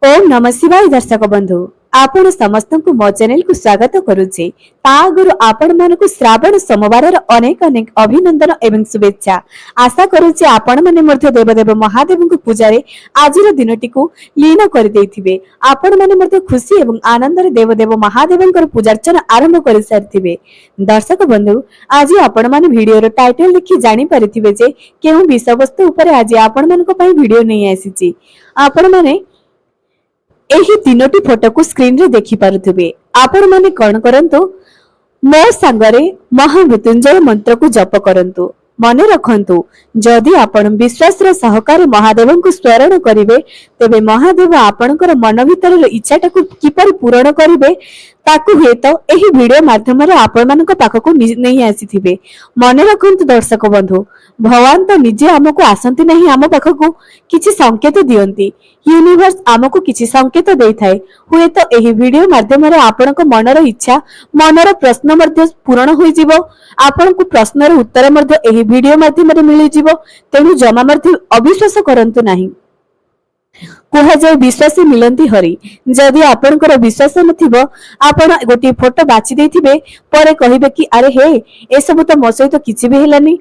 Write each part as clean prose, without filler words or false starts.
ओम नमः शिवाय दर्शक बंधु आपण समस्त को मो चैनल को स्वागत करुचे तागुरु आपण मानको श्रावण सोमवार अनेक अनेक अभिनंदन एवं शुभेच्छा आशा करुचे आपण माने मध्य देवदेव महादेव को पूजा रे आजिर दिनटी को लीन कर देथिबे आपण माने मध्य खुशी एवं आनंद रे देवदेव महादेव को पूजार्चना आरंभ कर सारथिबे। दर्शक बंधु आज आपण माने वीडियो रो टाइटल लिखि जानि परिथिबे जे केउ विषय वस्तु ऊपर आज आपण मानको पई वीडियो नै आसीची। आपण माने एही तीनोटी फोटो को स्क्रीन रे देखि पारुथिबे। आपण माने कोन करंतु मो संगरे महामृत्युंजय मंत्र को जप करंतु। मने रखंतु जदि आपण विश्वास रे सहकारी महादेव को स्मरण करिवे तेबे महादेव आपणकर मन भीतर इच्छाटा को किपर पूर्ण करिवे ताकू हे तो एही वीडियो माध्यम रे आपण मानक पाखको नै आसीथिबे। मने रखंतु दर्शक बंधु भगवान तो निजे हमको आसंती नहीं आम पाखको किछि संकेत दियंती यूनिवर्स आमको किछि संकेत देई थाए हुए तो एही वीडियो माध्यम रे आपणक मनर इच्छा मनर प्रश्न मध्ये पूर्ण होई जिवो आपणको प्रश्नर उत्तर मध्ये एही वीडियो माध्यम रे मिली जिवो तेनु जमा मध्ये अविश्वास करंतु नहीं। कुहा जाय विश्वासी मिलंती हरि जदि आपनकर विश्वास नथिबो आपण गोटी फोटो बाछि देथिबे परे कहिबे कि अरे हे ए सब तो मो सहित किछि भी हेलानी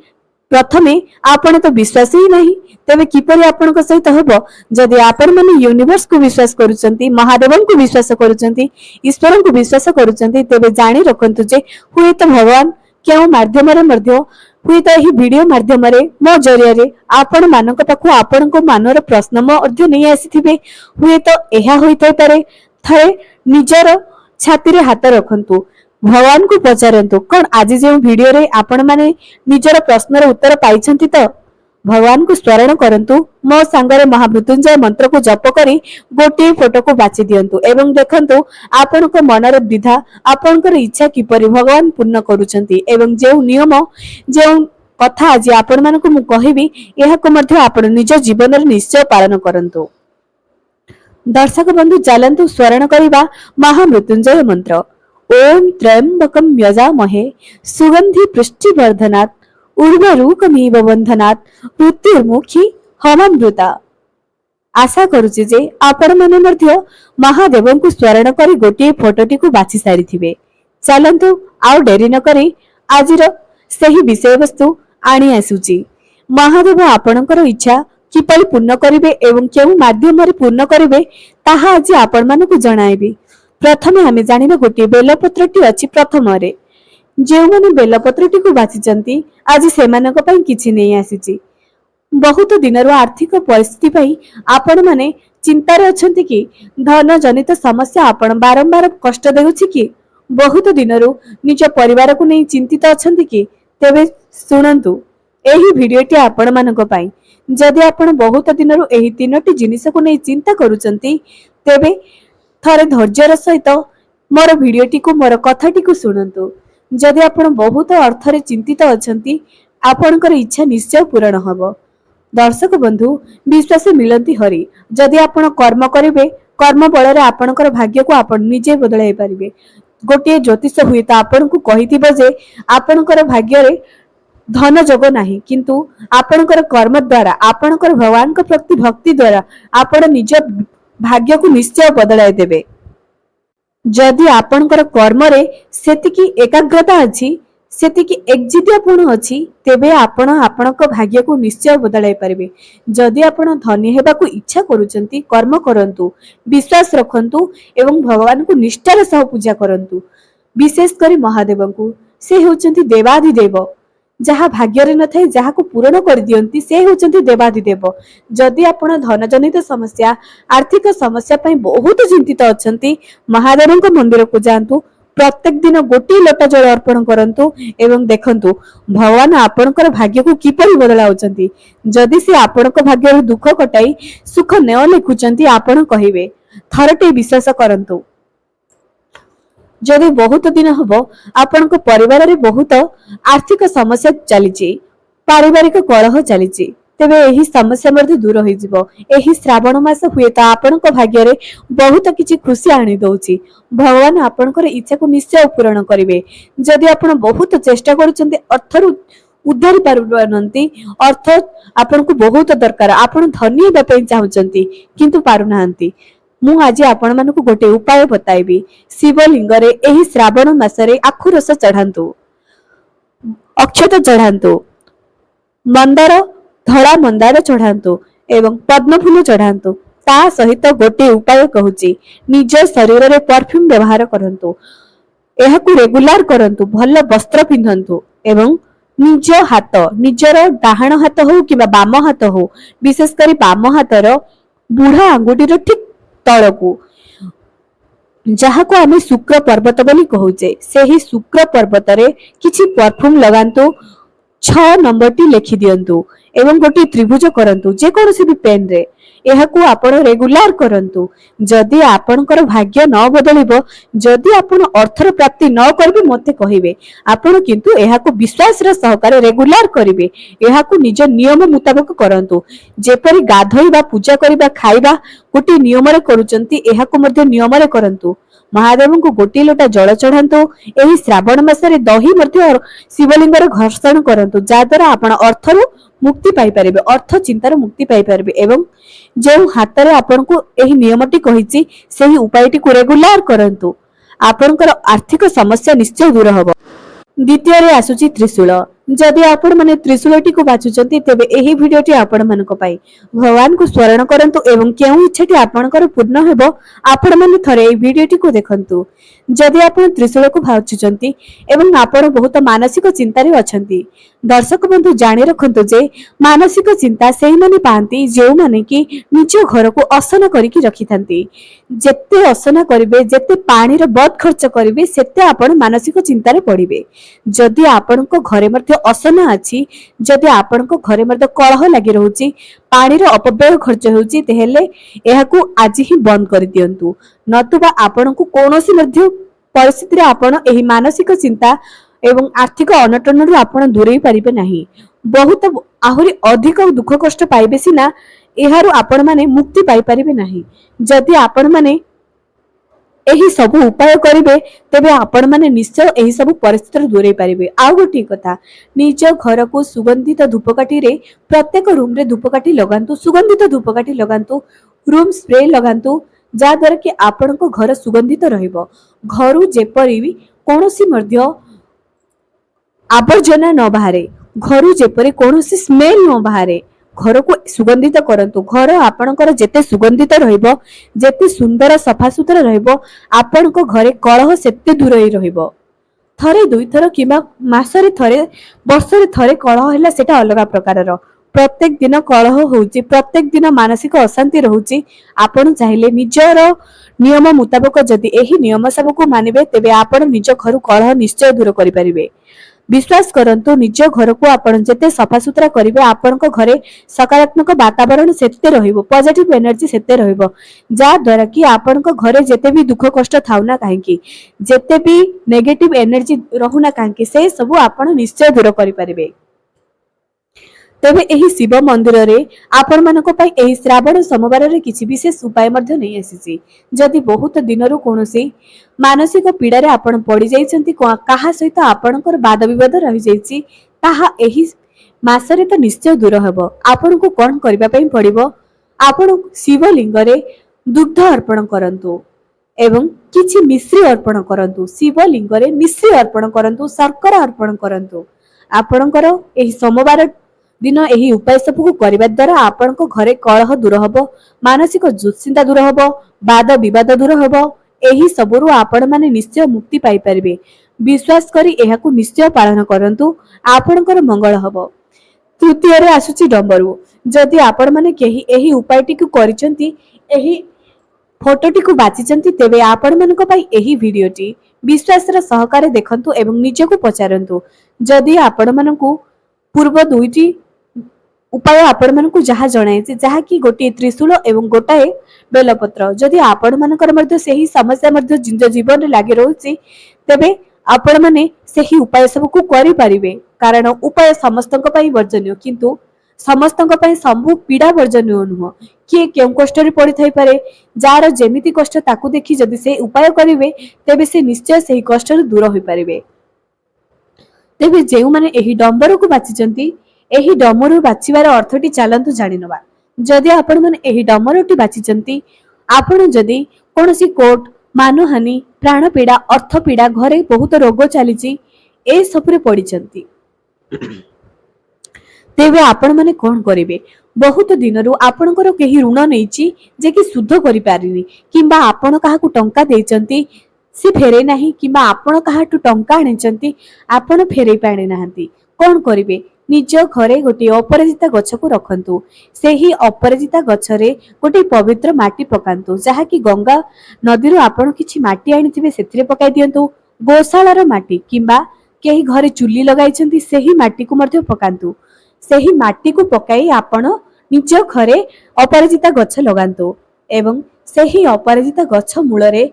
प्रथमे आपण तो विश्वास ही नहीं तेबे किपरि आपनक सहित हबो जदि आपण माने यूनिवर्स को विश्वास करूचंती महादेवन को विश्वास करूचंती ईश्वरन को विश्वास करूचंती तेबे जानि रखंतु जे हुए तो भगवान केउ माध्यम रे मध्य हुए तो एही वीडियो माध्यम रे मो जरिया रे आपण मानक पाखु आपण को मानर प्रश्न मध्य नै आसीथिबे हुए तो एहा होई थाई पारे थरे निजर छाती रे हाथ रखंतु भगवान को पचारंतु कोन आज जे वीडियो रे आपण माने निजर प्रश्न रे उत्तर पाइछंती तो भगवान को स्मरण करंतु मो सांगरे महामृत्युंजय मंत्र को जप करी गोटे फोटो को बाछि दियंतु एवं देखंतु आपण को मनर विधा आपण को इच्छा किपरि भगवान पूर्ण करूछंती एवं जे नियम जे कथा आज आपण मान को मु कहिबी एहा को मध्ये आपण निज जीवन रे निश्चय पालन करंतु। दर्शक बंधु चलंतु स्मरण करिबा महामृत्युंजय मंत्र ओम त्र्यंबकं यजामहे सुगंधि पुष्टिवर्धनात् उर्वरूकमिव बंधनात् मृत्युर्मुखी हवामृता। आशा करूची जे आपण माने मध्ये महादेव को स्मरण करी गोटे फोटोटी को बाछि सारिथिबे। चलंतु आउ डेरी न करी आजिर सही विषय वस्तु आनी आसुची। महादेव आपणकर इच्छा किपरि पूर्ण करिवे एवं केउ माध्यम रे पूर्ण करिवे ताहा आज आपण मानकु जणाइबी। प्रथमे हमें जानिबा गोटे बेलपत्रटी अछि प्रथम रे जे माने बेलपत्रटी को बाछिचंती आज सेमानक पई किछि नै आसीची। बहुत दिनरो आर्थिक परिस्थिति पई आपण माने चिंता रे अछंती कि धन जनित समस्या आपण बारंबार कष्ट देउछि कि बहुत दिनरो निज परिवार को नै चिंतित अछंती कि तेबे सुनंतु एही वीडियोटी आपण मानक पई जदि आपण बहुत दिनरो एही तीनोटी जिनिस को नै चिंता करूचंती तेबे थरे धैर्यर सहित मोर वीडियोटी को मोर कथाटी को सुनंतु। जदि आपण बहुत अर्थ रे चिंतित अछंती आपणकर इच्छा निश्चय पूर्ण हबो। दर्शक बंधु विश्वास मिलंती हरि जदि आपण कर्म करिवे कर्म बल रे आपणकर भाग्य को आपण निजे बदलाई परिबे। गोटे ज्योतिष हुए तो आपण को कहिथिबो जे आपणकर भाग्य रे धन जोग नाही किंतु आपणकर कर्म द्वारा आपणकर भगवान के प्रति भक्ति द्वारा आपण निज भाग्य को निश्चय बदलाई देबे। जदि आपणकर कर्म रे सेतिकी एकाग्रता अछि सेतिकी एकजितियापन अछि तेबे आपण आपणक भाग्य को निश्चय बदलाई परिबे। जदि आपण धनी हेबा को इच्छा करूचंती कर्म करंतु विश्वास रखंतु एवं भगवान को निष्ठार सह पूजा करंतु। विशेष करी महादेव को से होचंती देवाधिदेव जहा भाग्य रे न थाए जहा को पूर्ण कर दियंती से होचंती देवाधिदेव। जदि आपण धन जनित समस्या आर्थिक समस्या पई बहुत चिंतित अछंती महादेव को मंदिर को जांतु प्रत्येक दिन गोटी लोटा जल अर्पण करंतु एवं देखंतु भगवान आपणकर भाग्य को किपरि बदलाउचंती। जदि से आपणक भाग्य रे दुख कटाई सुख न लिखुचंती आपण कहिबे थरटे विश्वास करंतु। जदि बहुत दिन हबो आपण को परिवार रे बहुत आर्थिक समस्या चलीची पारिवारिक कलह चलीची तेबे एही समस्या मध्ये दूर होई जिवो। एही श्रावण मास हुए तो आपण को भाग्य रे बहुत किछि खुशी आनी दउची। भगवान आपण को इच्छा को निश्चय पूर्ण करिवे। जदि आपण बहुत चेष्टा करूचंती अर्थ उद्धार पारुनंती अर्थ आपण को बहुत दरकार आपण धनी हेबा पई चाहुचंती किंतु पारुनांती ମୁଁ ଆଜି ଆପଣମାନଙ୍କୁ ଗୋଟେ ଉପାୟ ବତାଇବି। ଶିବଲିଙ୍ଗରେ ଏହି ଶ୍ରାବଣ ମାସରେ ଆଖୁ ରସ ଚଢାନ୍ତୁ, ଅକ୍ଷତ ଚଢାନ୍ତୁ, ମନ୍ଦାର ଧଳା ମନ୍ଦାର ଚଢାନ୍ତୁ ଏବଂ ପଦ୍ମଫୁଲ ଚଢାନ୍ତୁ। ତା ସହିତ ଗୋଟିଏ ଉପାୟ କହୁଛି, ନିଜ ଶରୀରରେ ପରଫ୍ୟୁମ ବ୍ୟବହାର କରନ୍ତୁ, ଏହାକୁ ରେଗୁଲାର କରନ୍ତୁ, ଭଲ ବସ୍ତ୍ର ପିନ୍ଧନ୍ତୁ ଏବଂ ନିଜ ହାତ, ନିଜର ଡାହାଣ ହାତ ହଉ କିମ୍ବା ବାମ ହାତ ହଉ, ବିଶେଷ କରି ବାମ ହାତର ବୁଢା ଆଙ୍ଗୁଠିର ଠିକ ତଳକୁ, ଯାହାକୁ ଆମେ ଶୁକ୍ର ପର୍ବତ ବୋଲି କହୁଛେ, ସେହି ଶୁକ୍ର ପର୍ବତରେ କିଛି ପରଫ୍ୟୁମ ଲଗାନ୍ତୁ, 6 ନମ୍ବରଟି ଲେଖି ଦିଅନ୍ତୁ ଏବଂ ଗୋଟିଏ ତ୍ରିଭୁଜ କରନ୍ତୁ ଯେକୌଣସି ବି ପେନରେ। ଏହାକୁ ଆପଣ ରେଗୁଲାର କରନ୍ତୁ। ଯଦି ଆପଣଙ୍କର ଭାଗ୍ୟ ନ ବଦଳିବ, ଯଦି ଆପଣ ଅର୍ଥର ପ୍ରାପ୍ତି ନ କରିବେ ମୋତେ କହିବେ, ଆପଣ କିନ୍ତୁ ଏହାକୁ ବିଶ୍ୱାସର ସହକାରେ ରେଗୁଲାର କରିବେ। ଏହାକୁ ନିଜ ନିୟମ ମୁତାବକ କରନ୍ତୁ। ଯେପରି ଗାଧୋଇବା, ପୂଜା କରିବା, ଖାଇବା ଗୋଟିଏ ନିୟମରେ କରୁଛନ୍ତି, ଏହାକୁ ମଧ୍ୟ ନିୟମରେ କରନ୍ତୁ। ମହାଦେବଙ୍କୁ ଗୋଟିଏ ଲୋଟା ଜଳ ଚଢାନ୍ତୁ। ଏହି ଶ୍ରାବଣ ମାସରେ ଦହି ମଧ୍ୟ ଶିବଲିଙ୍ଗରେ ଘର୍ଷଣ କରନ୍ତୁ, ଯାହାଦ୍ୱାରା ଆପଣ ଅର୍ଥରୁ ମୁକ୍ତି ପାଇପାରିବେ, ଅର୍ଥ ଚିନ୍ତାର ମୁକ୍ତି ପାଇପାରିବେ ଏବଂ ଯେଉଁ ହାତରେ ଆପଣଙ୍କୁ ଏହି ନିୟମଟି କହିଛି ସେହି ଉପାୟଟିକୁ ରେଗୁଲାର କରନ୍ତୁ। ଆପଣଙ୍କର ଆର୍ଥିକ ସମସ୍ୟା ନିଶ୍ଚୟ ଦୂର ହେବ। ଦ୍ୱିତୀୟରେ ଆସୁଛି ତ୍ରିଶୂଳ। ଯଦି ଆପଣମାନେ ତ୍ରିଶୂଳଟିକୁ ବାଛୁଛନ୍ତି, ତେବେ ଏହି ଭିଡିଓଟି ଆପଣମାନଙ୍କ ପାଇଁ। ଭଗବାନଙ୍କୁ ସ୍ମରଣ କରନ୍ତୁ ଏବଂ କେଉଁ ଇଚ୍ଛାଟି ଆପଣଙ୍କର ପୂର୍ଣ୍ଣ ହେବ, ଆପଣମାନେ ଥରେ ଏହି ଭିଡିଓଟିକୁ ଦେଖନ୍ତୁ। ଯଦି ଆପଣ ତ୍ରିଶୂଳକୁ ବାଛୁଛନ୍ତି ଏବଂ ଆପଣ ବହୁତ ମାନସିକ ଚିନ୍ତାରେ ଅଛନ୍ତି, ଦର୍ଶକ ବନ୍ଧୁ ଜାଣି ରଖନ୍ତୁ ଯେ ମାନସିକ ଚିନ୍ତା ସେଇମାନେ ପାଆନ୍ତି ଯେଉଁମାନେ କି ନିଜ ଘରକୁ ଅସନା କରିକି ରଖିଥାନ୍ତି। ଯେତେ ଅସନା କରିବେ, ଯେତେ ପାଣିର ବଦ ଖର୍ଚ୍ଚ କରିବେ, ସେତେ ଆପଣ ମାନସିକ ଚିନ୍ତାରେ ପଡିବେ। ଯଦି ଆପଣଙ୍କ ଘରେ ମଧ୍ୟ ଅସନା ଅଛି, ଯଦି ଆପଣଙ୍କ ଘରେ ମଧ୍ୟ କଳହ ଲାଗି ରହୁଛି, ପାଣିର ଅପବ୍ୟୟ ଖର୍ଚ୍ଚ ହେଉଛି, ତାହେଲେ ଏହାକୁ ଆଜି ହିଁ ବନ୍ଦ କରିଦିଅନ୍ତୁ। ନତୁବା ଆପଣଙ୍କୁ କୌଣସି ମଧ୍ୟ ପରିସ୍ଥିତିରେ ଆପଣ ଏହି ମାନସିକ ଚିନ୍ତା ଏବଂ ଆର୍ଥିକ ଅନଟନରୁ ଆପଣ ଦୂରେଇ ପାରିବେ ନାହିଁ। ବହୁତ ଆହୁରି ଅଧିକ ଦୁଃଖ କଷ୍ଟ ପାଇବେ ସିନା, ଏହାରୁ ଆପଣମାନେ ମୁକ୍ତି ପାଇପାରିବେ ନାହିଁ। ଯଦି ଆପଣମାନେ ଏହି ସବୁ ଉପାୟ କରିବେ, ତେବେ ଆପଣମାନେ ନିଶ୍ଚୟ ଏହି ସବୁ ପରିସ୍ଥିତିରୁ ଦୂରେଇ ପାରିବେ। ଆଉ ଗୋଟିଏ କଥା, ନିଜ ଘରକୁ ସୁଗନ୍ଧିତ ଧୂପକାଠିରେ ପ୍ରତ୍ୟେକ ରୁମରେ ଧୂପକାଠି ଲଗାନ୍ତୁ, ସୁଗନ୍ଧିତ ଧୂପକାଠି ଲଗାନ୍ତୁ, ରୁମ ସ୍ପ୍ରେ ଲଗାନ୍ତୁ, ଯାହାଦ୍ୱାରା କି ଆପଣଙ୍କ ଘର ସୁଗନ୍ଧିତ ରହିବ। ଘରୁ ଯେପରି କୌଣସି ମଧ୍ୟ ଆବର୍ଜନା ନ ବାହାରେ, ଘରୁ ଯେପରି କୌଣସି ସ୍ମେଲ ନ ବାହାରେ, ଘରକୁ ସୁଗନ୍ଧିତ କରନ୍ତୁ। ଘର ଆପଣଙ୍କର ଯେତେ ସୁଗନ୍ଧିତ ରହିବ, ଯେତେ ସୁନ୍ଦର ସଫାସୁତୁରା ରହିବ, ଆପଣଙ୍କ ଘରେ କଳହ ସେତେ ଦୂରେଇ ରହିବ। ଥରେ ଦୁଇଥର କିମ୍ବା ମାସରେ ଥରେ, ବର୍ଷରେ ଥରେ କଳହ ହେଲା, ସେଟା ଅଲଗା ପ୍ରକାରର। ପ୍ରତ୍ୟେକ ଦିନ କଳହ ହଉଛି, ପ୍ରତ୍ୟେକ ଦିନ ମାନସିକ ଅଶାନ୍ତି ରହୁଛି। ଆପଣ ଚାହିଁଲେ ନିଜର ନିୟମ ମୁତାବକ ଯଦି ଏହି ନିୟମ ସବୁକୁ ମାନିବେ, ତେବେ ଆପଣ ନିଜ ଘରୁ କଳହ ନିଶ୍ଚୟ ଦୂର କରିପାରିବେ। ବିଶ୍ୱାସ କରନ୍ତୁ, ନିଜ ଘରକୁ ଆପଣ ଯେତେ ସଫାସୁତୁରା କରିବେ, ଆପଣଙ୍କ ଘରେ ସକାରାତ୍ମକ ବାତାବରଣ ସେତେ ରହିବ, ପଜିଟିଭ ଏନର୍ଜି ସେତେ ରହିବ, ଯାହାଦ୍ୱାରା କି ଆପଣଙ୍କ ଘରେ ଯେତେ ବି ଦୁଃଖ କଷ୍ଟ ଥାଉ ନା କାହିଁକି, ଯେତେ ବି ନେଗେଟିଭ ଏନର୍ଜି ରହୁନା କାହିଁକି, ସେ ସବୁ ଆପଣ ନିଶ୍ଚୟ ଦୂର କରିପାରିବେ। ତେବେ ଏହି ଶିବ ମନ୍ଦିରରେ ଆପଣମାନଙ୍କ ପାଇଁ ଏହି ଶ୍ରାବଣ ସୋମବାରରେ କିଛି ବିଶେଷ ଉପାୟ ମଧ୍ୟ ନେଇ ଆସିଛି। ଯଦି ବହୁତ ଦିନରୁ କୌଣସି ମାନସିକ ପୀଡାରେ ଆପଣ ପଡିଯାଇଛନ୍ତି, କାହା ସହିତ ଆପଣଙ୍କର ବାଦ ବିବାଦ ରହିଯାଇଛି, ତାହା ଏହି ମାସରେ ତ ନିଶ୍ଚୟ ଦୂର ହେବ। ଆପଣଙ୍କୁ କଣ କରିବା ପାଇଁ ପଡିବ? ଆପଣ ଶିବଲିଙ୍ଗରେ ଦୁଗ୍ଧ ଅର୍ପଣ କରନ୍ତୁ ଏବଂ କିଛି ମିଶ୍ରି ଅର୍ପଣ କରନ୍ତୁ। ଶିବଲିଙ୍ଗରେ ମିଶ୍ରି ଅର୍ପଣ କରନ୍ତୁ, ଶର୍କରା ଅର୍ପଣ କରନ୍ତୁ। ଆପଣଙ୍କର ଏହି ସୋମବାର ଦିନ ଏହି ଉପାୟ ସବୁକୁ କରିବା ଦ୍ୱାରା ଆପଣଙ୍କ ଘରେ କଳହ ଦୂର ହେବ, ମାନସିକ ଦୁଶ୍ଚିନ୍ତା ଦୂର ହେବ, ବାଦ ବିବାଦ ଦୂର ହେବ। ଏହି ସବୁରୁ ଆପଣମାନେ ନିଶ୍ଚୟ ମୁକ୍ତି ପାଇପାରିବେ। ବିଶ୍ୱାସ କରି ଏହାକୁ ନିଶ୍ଚୟ ପାଳନ କରନ୍ତୁ, ଆପଣଙ୍କର ମଙ୍ଗଳ ହେବ। ତୃତୀୟରେ ଆସୁଛି ଡମ୍ବରୁ। ଯଦି ଆପଣମାନେ କେହି ଏହି ଉପାୟଟିକୁ କରିଛନ୍ତି, ଏହି ଫଟୋଟିକୁ ବାଛିଛନ୍ତି, ତେବେ ଆପଣମାନଙ୍କ ପାଇଁ ଏହି ଭିଡିଓଟି ବିଶ୍ୱାସର ସହକାରେ ଦେଖନ୍ତୁ ଏବଂ ନିଜକୁ ପଚାରନ୍ତୁ, ଯଦି ଆପଣମାନଙ୍କୁ ପୂର୍ବ ଦୁଇଟି ଉପାୟ ଆପଣମାନଙ୍କୁ ଯାହା ଜଣାଇଛି, ଯାହାକି ଗୋଟିଏ ତ୍ରିଶୂଳ ଏବଂ ଗୋଟାଏ ବେଲପତ୍ର, ଯଦି ଆପଣମାନଙ୍କର ମଧ୍ୟ ସେହି ସମସ୍ୟା ମଧ୍ୟ ନିଜ ଜୀବନରେ ଲାଗି ରହୁଛି, ତେବେ ଆପଣମାନେ ସେହି ଉପାୟ ସବୁକୁ କରିପାରିବେ। କାରଣ ଉପାୟ ସମସ୍ତଙ୍କ ପାଇଁ ବର୍ଜନୀୟ, କିନ୍ତୁ ସମସ୍ତଙ୍କ ପାଇଁ ସବୁ ପୀଡା ବର୍ଜନୀୟ ନୁହଁ। କିଏ କେଉଁ କଷ୍ଟରେ ପଡିଥାଇପାରେ, ଯାହାର ଯେମିତି କଷ୍ଟ ତାକୁ ଦେଖି ଯଦି ସେ ଉପାୟ କରିବେ, ତେବେ ସେ ନିଶ୍ଚୟ ସେହି କଷ୍ଟରୁ ଦୂର ହୋଇପାରିବେ। ତେବେ ଯେଉଁମାନେ ଏହି ଡମ୍ବରକୁ ବାଛିଛନ୍ତି, ଏହି ଡମରୁ ବାଛିବାର ଅର୍ଥଟି ଚାଲନ୍ତୁ ଜାଣିନେବା। ଯଦି ଆପଣମାନେ ଏହି ଡମରୁଟି ବାଛିଛନ୍ତି, आपण जदि कौनसी कोर्ट मानहानि प्राणपीड़ा अर्थपीड़ा घरे बहुत रोग चली ए सबरे पड़िछंती तेबे आपण माने कौन करेंगे। बहुत दिन आपणकर केही ऋण नहीं जे कि सुध करि पारिनी किंबा आपण काहाकू टंका देइचंती से फेरे नाही किंबा आपण काहाटू टंका आनिचंती आपण फेरे पाने नाहंती कौन करेंगे। निज घरे गोटे अपराजिता गछ को रखंतु सेही अपराजिता गछरे गोटे पवित्र माटी पकांतु जहाँकि गंगा नदी आपण किछि माटी आनिथिबे सेथिरे पकाई दियंतु। गोशालार माटी किंबा केही घरे चुली लगाइछंती सेही माटी को मध्य पकांतु सेही माटी को पकाई आपण निज घरे अपराजिता गछ लगांतु एवं सेही अपराजिता गछ मूलरे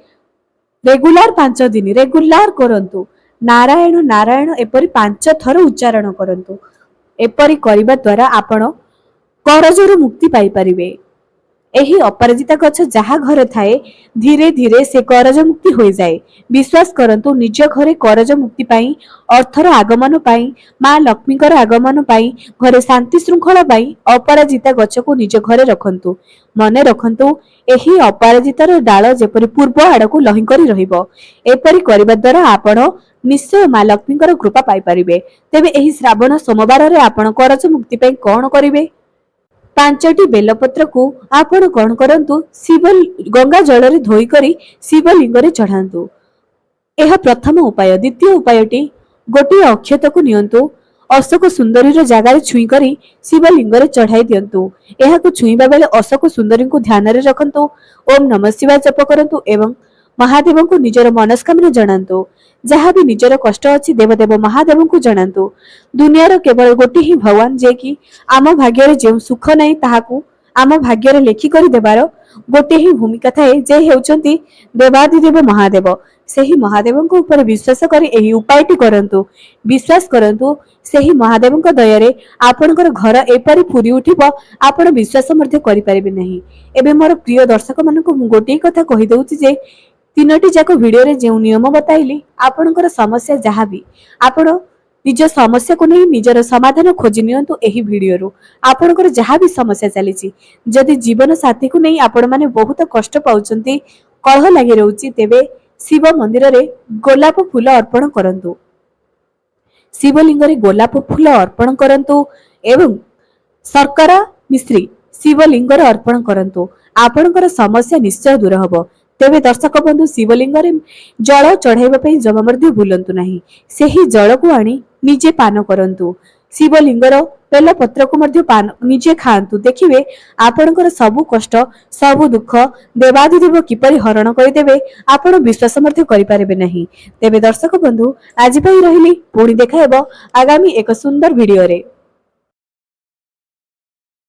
रेगुलार 5 दिन रेगुलार करंतु नारायण नारायण एपरी 5 थर उच्चारण करंतु। एपरी करिबा द्वारा आपण करजरु मुक्ति पाई परिबे। एही अपराजिता गछ जहा घरे थाए धीरे धीरे से करज मुक्ति हो जाए। विश्वास करंतु निज घरे करज मुक्ति पाई अर्थर आगमन पाई मां लक्ष्मीकर आगमन पाई घरे शांति श्रृंखला पाई अपराजिता गछ को निज घरे रखंतु। मने रखंतु एही अपराजितार डाल जेपरि पूर्व आड़को लही करी रहिबो। एपरि करिबा द्वारा आपण निश्चय मां लक्ष्मीकर कृपा पाई परिबे। तेबे एही श्रावण सोमवार रे आपण करज मुक्ति पाई कोन करिवे। 5टी बेलपत्र को आपण कौन करंतु शिव गंगा जल रे धोई करी शिवलिंग रे चढ़ांतु। यह प्रथम उपाय। द्वितीय उपायटी गोटे अक्षत को नियंतु अशोक सुंदरी रो जगार छुई करी शिवलिंग रे चढ़ाई दियंतु। यह को छुईबा बेले अशोक सुंदरी को ध्यान रे रखंतु। ओम नमः शिवाय जप करंतु एवं महादेव को निजर मनस्कामना जणांतु। जहाँ भी निजर कष्ट अच्छी देवदेव महादेव को जणांतु। दुनियार केवल गोटे ही भगवान जे कि आम भाग्य जो सुख नहीं ताहाकू आम भाग्य लेखिक देवार गोटे ही भूमिका थाए जे हेउचंती देवादिदेव महादेव। सेही महादेव ऊपर विश्वास करी एही उपायटी करंतु। विश्वास करंतु सेही महादेव दयारे आपणकर घर एपरी पूरी उठिब आपण विश्वास मध्य करि परिबे नहीं। एबे मोर प्रिय दर्शक मानकु मु गोटे कथा कहि दउछि जे 3टी जाक वीडियो रे जो नियम बताइली आपणकर समस्या जहाँ भी आपण निज समस्या को नहीं निजर समाधान खोजी नियंतु एही वीडियो रु। आपणकर जहाँ भी समस्या चली जदि जीवन साथी को नहीं आपण माने बहुत कष्ट पाउचंती कलह लागि रहउची तेबे शिव मंदिर रे गोलाप फूल अर्पण करंतु। शिवलिंग रे गोलाप फूल अर्पण करंतु एवं शर्करा मिश्री शिवलिंग रे अर्पण करंतु। आपणकर समस्या निश्चय दूर हबो। तेबे दर्शक बंधु शिवलिंग रे जल चढ़ाइबा पई जमा मध्य भूलंतु नहीं। सेही जल को आनी निजे पान करंतु। शिवलिंगर बेल पत्र को मध्य पान निजे खांतु। देखिबे आपणकर सबु कष्ट सबु दुख देवादिदेव किपरि हरण करिदेबे आपण विश्वास मध्य करि पारिबे नहीं। तेबे दर्शक बंधु आज पई रहिली पुणी देखाएबो आगामी एक सुंदर वीडियो रे।